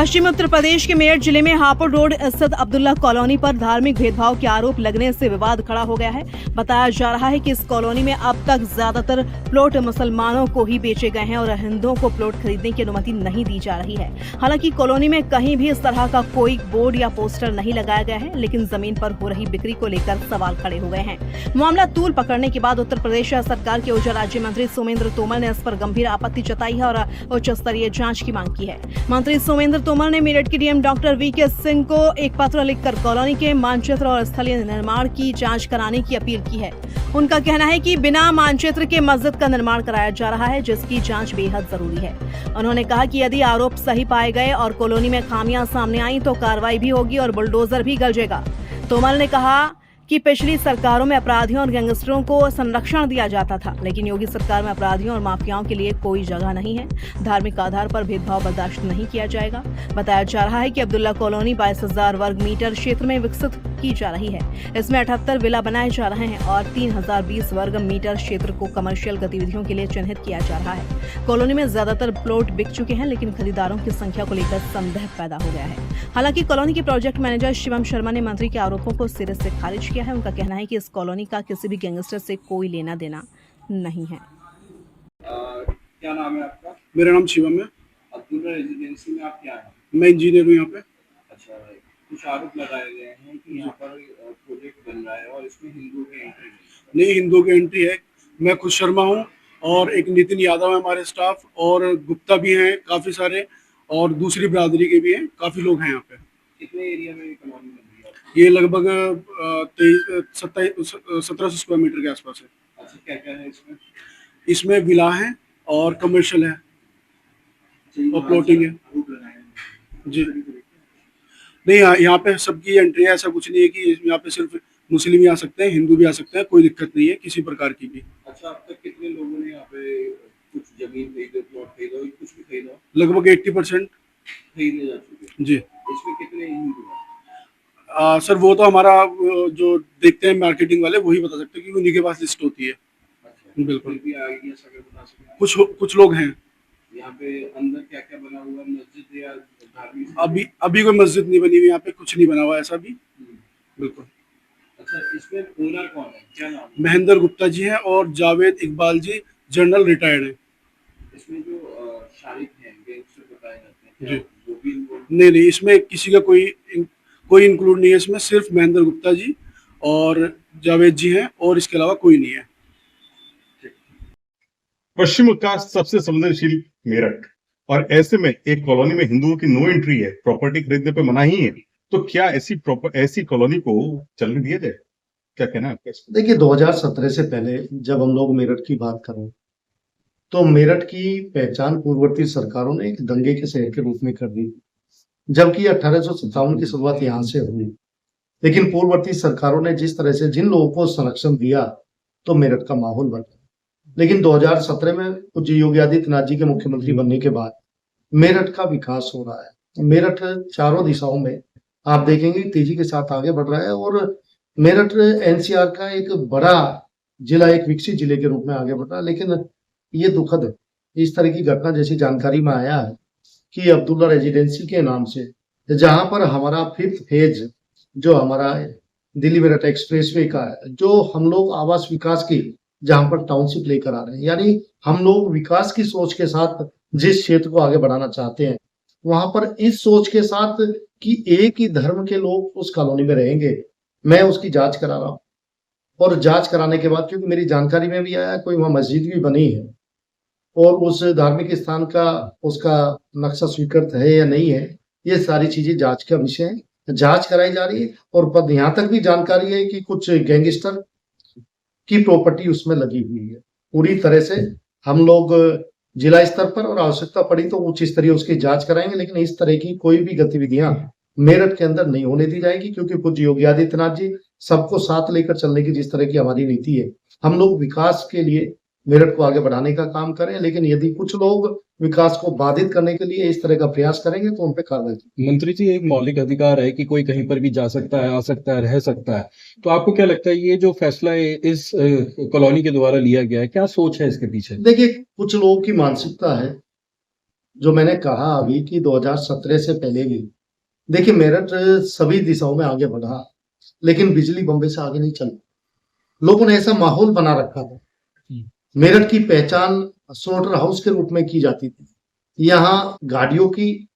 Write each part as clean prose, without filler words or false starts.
पश्चिमी उत्तर प्रदेश के मेरठ जिले में हापुड़ रोड स्थित अब्दुल्ला कॉलोनी पर धार्मिक भेदभाव के आरोप लगने से विवाद खड़ा हो गया है। बताया जा रहा है कि इस कॉलोनी में अब तक ज्यादातर प्लॉट मुसलमानों को ही बेचे गए हैं और हिंदुओं को प्लॉट खरीदने की अनुमति नहीं दी जा रही है। हालांकि कॉलोनी में कहीं भी इस तरह का कोई बोर्ड या पोस्टर नहीं लगाया गया है, लेकिन जमीन पर हो रही बिक्री को लेकर सवाल खड़े हो गए हैं। मामला तूल पकड़ने के बाद उत्तर प्रदेश सरकार के ऊर्जा राज्य मंत्री सोमेंद्र तोमर ने इस पर गंभीर आपत्ति जताई है और उच्च स्तरीय जांच की मांग की है। मंत्री सोमेंद्र तोमर ने मेरठ के डीएम डॉक्टर वीके सिंह को एक पत्र लिखकर कॉलोनी के मानचित्र और स्थलीय निर्माण की जांच कराने की अपील की है। उनका कहना है कि बिना मानचित्र के मस्जिद का निर्माण कराया जा रहा है, जिसकी जांच बेहद जरूरी है। उन्होंने कहा कि यदि आरोप सही पाए गए और कॉलोनी में खामियां सामने आई तो कार्रवाई भी होगी और बुलडोजर भी गरजेगा। तोमर ने कहा कि पिछली सरकारों में अपराधियों और गैंगस्टरों को संरक्षण दिया जाता था, लेकिन योगी सरकार में अपराधियों और माफियाओं के लिए कोई जगह नहीं है। धार्मिक आधार पर भेदभाव बर्दाश्त नहीं किया जाएगा। बताया जा रहा है कि अब्दुल्ला कॉलोनी 22,000 वर्ग मीटर क्षेत्र में विकसित की जा रही है। इसमें 78 विला बनाए जा रहे हैं और 3,020 वर्ग मीटर क्षेत्र को कमर्शियल गतिविधियों के लिए चिन्हित किया जा रहा है। कॉलोनी में ज्यादातर प्लॉट बिक चुके हैं, लेकिन खरीदारों की संख्या को लेकर संदेह पैदा हो गया है। हालांकि कॉलोनी के प्रोजेक्ट मैनेजर शिवम शर्मा ने मंत्री के आरोपों को सिरे से खारिज किया है। उनका कहना है कि इस कॉलोनी का किसी भी गैंगस्टर से कोई लेना देना नहीं है। क्या नाम है आपका? मेरा नाम शिवम है। अब्दुल्ला रेजिडेंसी में आप क्या हैं? मैं इंजीनियर हूँ यहाँ पे। अच्छा, कुछ आरोप लगाए गए हैं कि यहाँ पर प्रोजेक्ट बन रहा है और इसमें हिंदू की एंट्री नहीं, हिंदू की एंट्री है। मैं खुद शर्मा हूँ और एक नितिन यादव है हमारे स्टाफ, और गुप्ता भी हैं काफ़ी सारे, और दूसरी बिरादरी के भी हैं, काफ़ी लोग हैं यहाँ पे। कितने एरिया में कॉलोनी बन रही है? ये लगभग 1700 स्क्वायर मीटर के आसपास है। अच्छा, क्या क्या है इसमें? इसमें विला है और कमर्शियल है और प्लॉटिंग है जी। नहीं, यहाँ पे सबकी एंट्री है, ऐसा कुछ नहीं है कि यहाँ पे सिर्फ मुस्लिम ही आ सकते हैं, हिंदू भी आ सकते हैं, कोई दिक्कत नहीं है किसी प्रकार की भी। अच्छा, अब तक कितने लोगों ने यहाँ पे कुछ जमीन खरीदे, प्लॉट खरीदा, कुछ भी खरीदा? लगभग 80% खरीदे जा चुके जी। इसमें कितने हिंदू हैं? सर वो तो हमारा जो देखते हैं मार्केटिंग वाले वही बता सकते हैं, क्योंकि उन्हीं के पास लिस्ट होती है। अच्छा, बिल्कुल। भी आइडिया अगर बता सकें? कुछ लोग हैं यहाँ पे अंदर क्या क्या बना हुआ, मस्जिद या धार्मिक? अभी कोई मस्जिद नहीं बनी हुई यहाँ पे, कुछ नहीं बना हुआ ऐसा भी। बिल्कुल। अच्छा, इसमें ओनर कौन है, क्या नाम है? महेंद्र गुप्ता जी हैं और जावेद इकबाल जी जनरल रिटायर्ड हैं। इसमें जो शारिक हैं, गैंगस्टर बताए जाते हैं जी। वो भी involved? नहीं, इसमें किसी का कोई इंक्लूड नहीं है। इसमें सिर्फ महेंद्र गुप्ता जी और जावेद जी हैं और इसके अलावा कोई नहीं है। पश्चिम का सबसे संवेदनशील मेरठ, और ऐसे में एक कॉलोनी में हिंदुओं की नो एंट्री है, प्रॉपर्टी खरीदने पे मनाही है, तो क्या ऐसी कॉलोनी को चलने दिया जाए? क्या कहना है आपका? देखिए, 2017 से पहले जब हम लोग मेरठ की बात करें तो मेरठ की पहचान पूर्ववर्ती सरकारों ने एक दंगे के शहर के रूप में कर दी, जबकि 1857 की शुरुआत यहाँ से हुई। लेकिन पूर्ववर्ती सरकारों ने जिस तरह से जिन लोगों को संरक्षण दिया तो मेरठ का माहौल बदला। लेकिन 2017 में पूज्य योगी आदित्यनाथ जी के मुख्यमंत्री बनने के बाद मेरठ का विकास हो रहा है। मेरठ चारों दिशाओं में आप देखेंगे तेजी के साथ आगे बढ़ रहा है और मेरठ एनसीआर का एक बड़ा जिला, एक विकसित जिले के रूप में आगे बढ़ रहा है। लेकिन ये दुखद है, इस तरह की घटना जैसी जानकारी में आया है कि अब्दुल्ला रेजिडेंसी के नाम से, जहां पर हमारा 5th फेज जो हमारा दिल्ली मेरठ एक्सप्रेसवे का है, जो हम लोग आवास विकास की जहां पर टाउनशिप लेकर आ रहे हैं, यानी हम लोग विकास की सोच के साथ जिस क्षेत्र को आगे बढ़ाना चाहते हैं, वहां पर इस सोच के साथ कि एक ही धर्म के लोग उस कॉलोनी में रहेंगे, मैं उसकी जांच करा रहा हूं। और जांच कराने के बाद, क्योंकि मेरी जानकारी में भी आया कोई वहां मस्जिद भी बनी है और उस धार्मिक स्थान का उसका नक्शा स्वीकृत है या नहीं है, ये सारी चीजें जांच का विषय है, जांच कराई जा रही है। और यहाँ तक भी जानकारी है कि कुछ गैंगस्टर की प्रॉपर्टी उसमें लगी हुई है। पूरी तरह से हम लोग जिला स्तर पर और आवश्यकता पड़ी तो उच्च स्तरीय उसकी जांच कराएंगे, लेकिन इस तरह की कोई भी गतिविधियां मेरठ के अंदर नहीं होने दी जाएगी, क्योंकि पूज्य योगी आदित्यनाथ जी सबको साथ लेकर चलने की जिस तरह की हमारी नीति है, हम लोग विकास के लिए मेरठ को आगे बढ़ाने का काम करें। लेकिन यदि कुछ लोग विकास को बाधित करने के लिए इस तरह का प्रयास करेंगे तो उन पे कार्रवाई की। मंत्री जी, एक मौलिक अधिकार है कि कोई कहीं पर भी जा सकता है, आ सकता है, रह सकता है, तो आपको क्या लगता है ये जो फैसला इस कॉलोनी के द्वारा लिया गया है, क्या सोच है इसके पीछे? देखिए, कुछ लोगों की मानसिकता है जो मैंने कहा अभी कि 2017 से पहले भी देखिए मेरठ सभी दिशाओं में आगे बढ़ा, लेकिन बिजली बम्बे से आगे नहीं चल। लोगों ने ऐसा माहौल बना रखा था। मेरठ की पहचान स्लॉटर हाउस के रूप में की जाती थी। यहाँ गाड़ियों की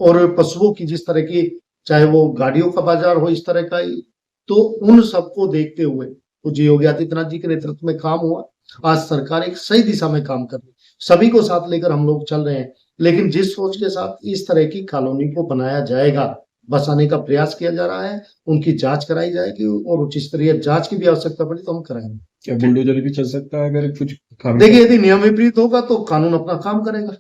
और पशुओं की, जिस तरह की, चाहे वो गाड़ियों का बाजार हो इस तरह का ही, तो उन सबको देखते हुए पूज्य योगी आदित्यनाथ जी के नेतृत्व में काम हुआ। आज सरकार एक सही दिशा में काम कर रही है, सभी को साथ लेकर हम लोग चल रहे हैं। लेकिन जिस सोच के साथ इस तरह की कॉलोनी को बनाया जाएगा, बसाने का प्रयास किया जा रहा है, उनकी जांच कराई जाएगी और उच्च स्तरीय जांच की भी आवश्यकता पड़ी तो हम कराएंगे। क्या बुलडोजर भी चल सकता है अगर कुछ देखिए यदि नियम विपरीत होगा तो कानून अपना काम करेगा।